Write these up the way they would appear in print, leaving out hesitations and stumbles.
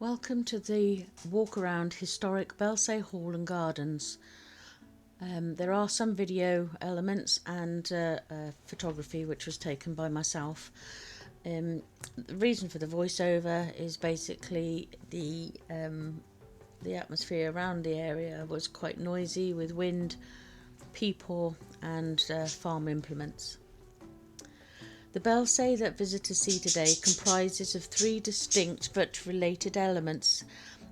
Welcome to the walk around historic Belsay Hall and Gardens. There are some video elements and photography which was taken by myself. The reason for the voiceover is basically the atmosphere around the area was quite noisy with wind, people and farm implements. The Belsay that visitors see today comprises of three distinct but related elements: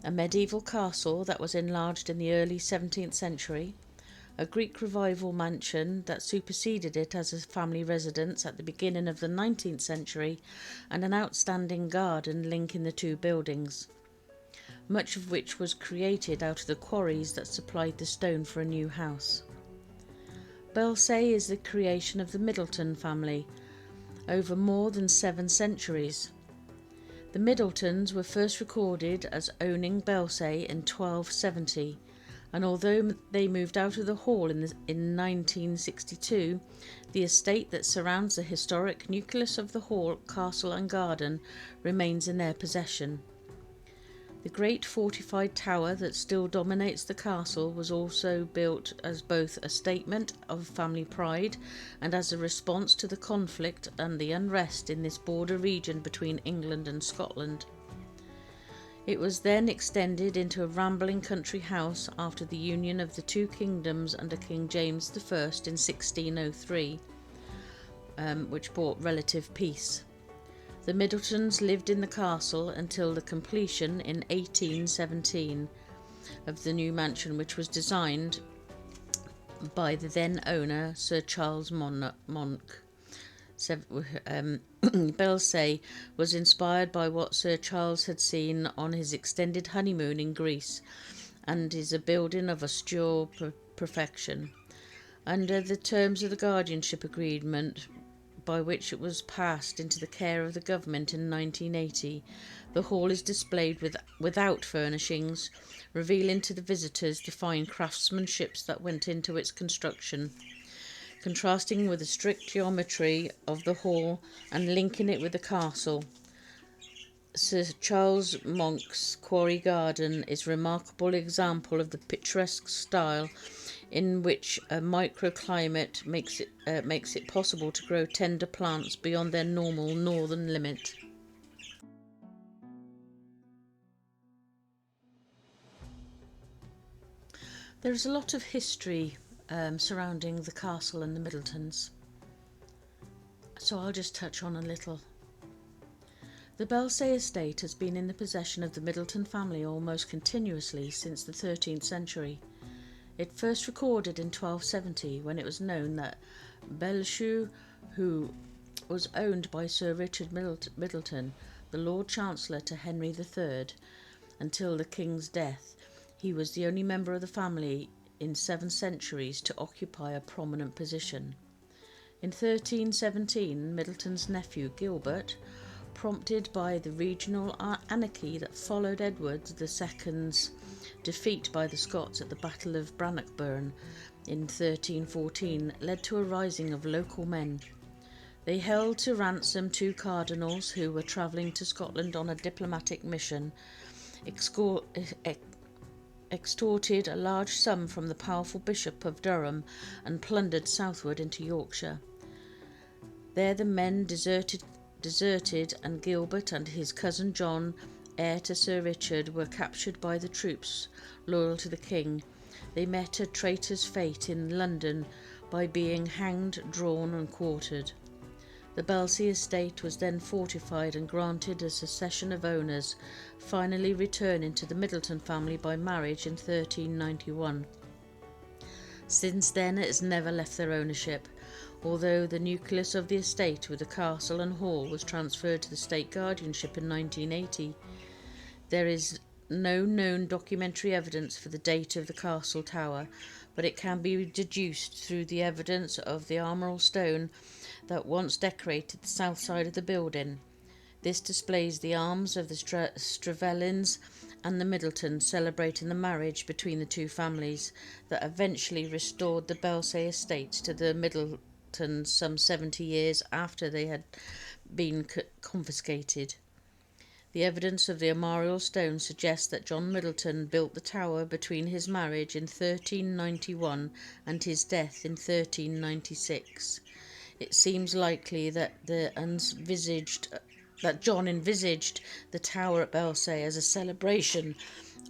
a medieval castle that was enlarged in the early 17th century, a Greek revival mansion that superseded it as a family residence at the beginning of the 19th century, and an outstanding garden linking the two buildings, much of which was created out of the quarries that supplied the stone for a new house. Belsay is the creation of the Middleton family over more than 7 centuries. The Middletons were first recorded as owning Belsay in 1270, and although they moved out of the hall in 1962, the estate that surrounds the historic nucleus of the hall, castle and garden remains in their possession. The great fortified tower that still dominates the castle was also built as both a statement of family pride and as a response to the conflict and the unrest in this border region between England and Scotland. It was then extended into a rambling country house after the union of the two kingdoms under King James I in 1603, which brought relative peace. The Middletons lived in the castle until the completion in 1817 of the new mansion, which was designed by the then owner Sir Charles Monk. Belsay was inspired by what Sir Charles had seen on his extended honeymoon in Greece, and is a building of austere perfection. Under the terms of the guardianship agreement by which it was passed into the care of the government in 1980, the hall is displayed without furnishings, revealing to the visitors the fine craftsmanship that went into its construction, contrasting with the strict geometry of the hall and linking it with the castle. Sir Charles Monk's Quarry Garden is a remarkable example of the picturesque style in which a microclimate makes it possible to grow tender plants beyond their normal northern limit. There is a lot of history surrounding the castle and the Middletons, so I'll just touch on a little. The Belsay estate has been in the possession of the Middleton family almost continuously since the 13th century. It first recorded in 1270, when it was known that Belsay, who was owned by Sir Richard Middleton, the Lord Chancellor to Henry III, until the King's death, he was the only member of the family in 7 centuries to occupy a prominent position. In 1317, Middleton's nephew Gilbert, prompted by the regional anarchy that followed Edward II's defeat by the Scots at the Battle of Bannockburn in 1314, led to a rising of local men. They held to ransom 2 cardinals who were travelling to Scotland on a diplomatic mission, extorted a large sum from the powerful Bishop of Durham, and plundered southward into Yorkshire. There the men deserted, and Gilbert and his cousin John, heir to Sir Richard, were captured by the troops loyal to the king. They met a traitor's fate in London by being hanged, drawn and quartered. The Belsay estate was then fortified and granted a succession of owners, finally returning to the Middleton family by marriage in 1391. Since then it has never left their ownership, although the nucleus of the estate with the castle and hall was transferred to the state guardianship in 1980. There is no known documentary evidence for the date of the castle tower, but it can be deduced through the evidence of the armorial stone that once decorated the south side of the building. This displays the arms of the Strevellins and the Middletons, celebrating the marriage between the two families that eventually restored the Belsay estates to the Middletons some 70 years after they had been confiscated. The evidence of the armorial stone suggests that John Middleton built the tower between his marriage in 1391 and his death in 1396. It seems likely that John envisaged the tower at Belsay as a celebration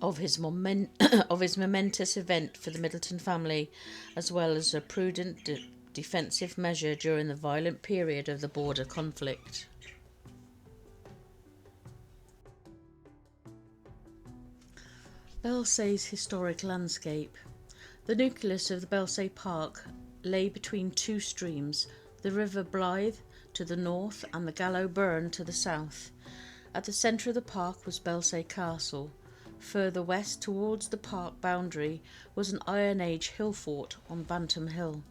of his momentous event for the Middleton family, as well as a prudent defensive measure during the violent period of the border conflict. Belsay's historic landscape. The nucleus of the Belsay Park lay between two streams, the River Blythe to the north and the Gallow Burn to the south. At the centre of the park was Belsay Castle. Further west towards the park boundary was an Iron Age hill fort on Bantam Hill.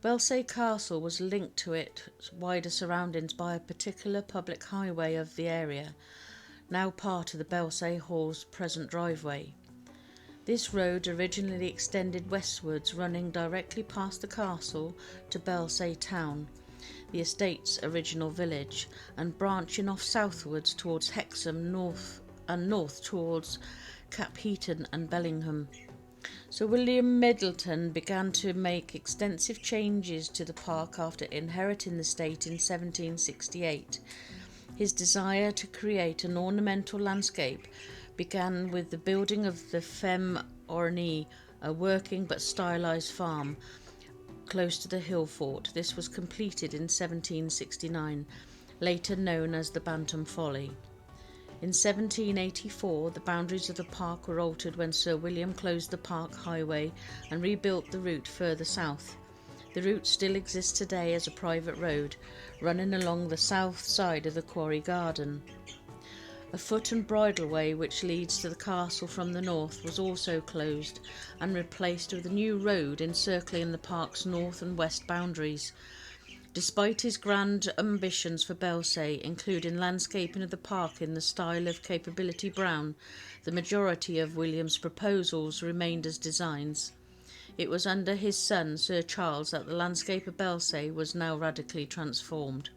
Belsay Castle was linked to its wider surroundings by a particular public highway of the area, now part of the Belsay Hall's present driveway. This road originally extended westwards, running directly past the castle to Belsay town, the estate's original village, and branching off southwards towards Hexham north towards Capheaton and Bellingham. Sir William Middleton began to make extensive changes to the park after inheriting the estate in 1768. His desire to create an ornamental landscape began with the building of the Femme Ornée, a working but stylised farm close to the hill fort. This was completed in 1769, later known as the Bantam Folly. In 1784, the boundaries of the park were altered when Sir William closed the park highway and rebuilt the route further south. The route still exists today as a private road, running along the south side of the Quarry Garden. A foot and bridleway which leads to the castle from the north was also closed and replaced with a new road encircling the park's north and west boundaries. Despite his grand ambitions for Belsay, including landscaping of the park in the style of Capability Brown, the majority of William's proposals remained as designs. It was under his son, Sir Charles, that the landscape of Belsay was now radically transformed.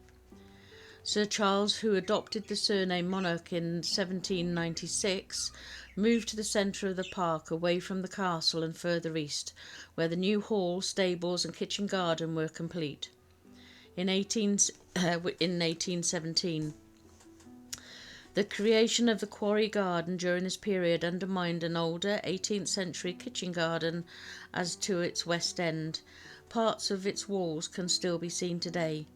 Sir Charles, who adopted the surname Monarch in 1796, moved to the centre of the park, away from the castle and further east, where the new hall, stables and kitchen garden were complete. In 1817. The creation of the Quarry Garden during this period undermined an older 18th century kitchen garden as to its west end. Parts of its walls can still be seen today.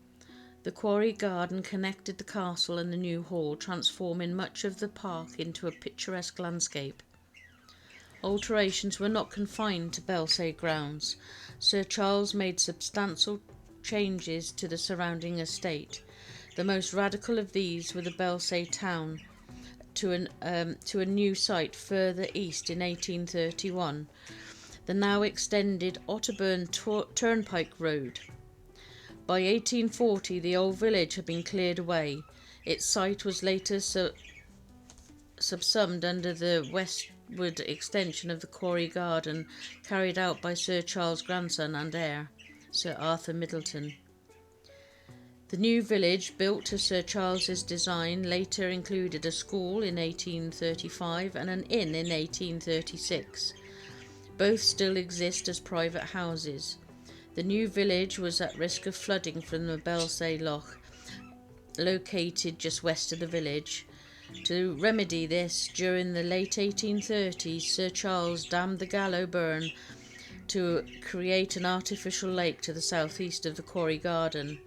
The Quarry Garden connected the castle and the new hall, transforming much of the park into a picturesque landscape. Alterations were not confined to Belsay grounds. Sir Charles made substantial changes to the surrounding estate. The most radical of these were the Belsay town to a new site further east in 1831, the now extended Otterburn Turnpike Road. By 1840 the old village had been cleared away. Its site was later subsumed under the westward extension of the Quarry Garden, carried out by Sir Charles' grandson and heir, Sir Arthur Middleton. The new village, built to Sir Charles's design, later included a school in 1835 and an inn in 1836. Both still exist as private houses. The new village was at risk of flooding from the Belsay Loch, located just west of the village. To remedy this, during the late 1830s, Sir Charles dammed the Gallow Burn to create an artificial lake to the southeast of the Quarry Garden.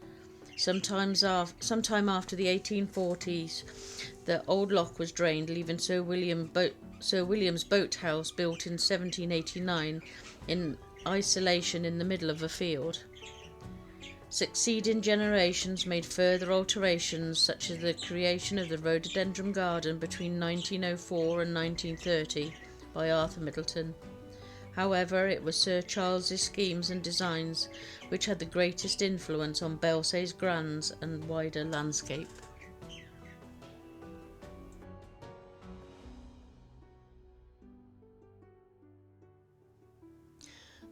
Sometime after the 1840s, the old loch was drained, leaving Sir William's boathouse, built in 1789, in isolation in the middle of a field. Succeeding generations made further alterations, such as the creation of the rhododendron garden between 1904 and 1930 by Arthur Middleton. However, it was Sir Charles's schemes and designs which had the greatest influence on Belsay's grounds and wider landscape.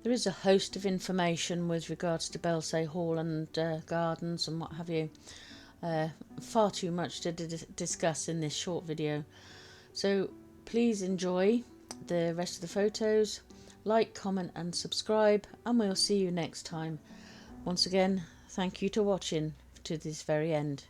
There is a host of information with regards to Belsay Hall and gardens and what have you. Far too much to discuss in this short video. So please enjoy the rest of the photos, like, comment and subscribe, and we'll see you next time. Once again, thank you for watching to this very end.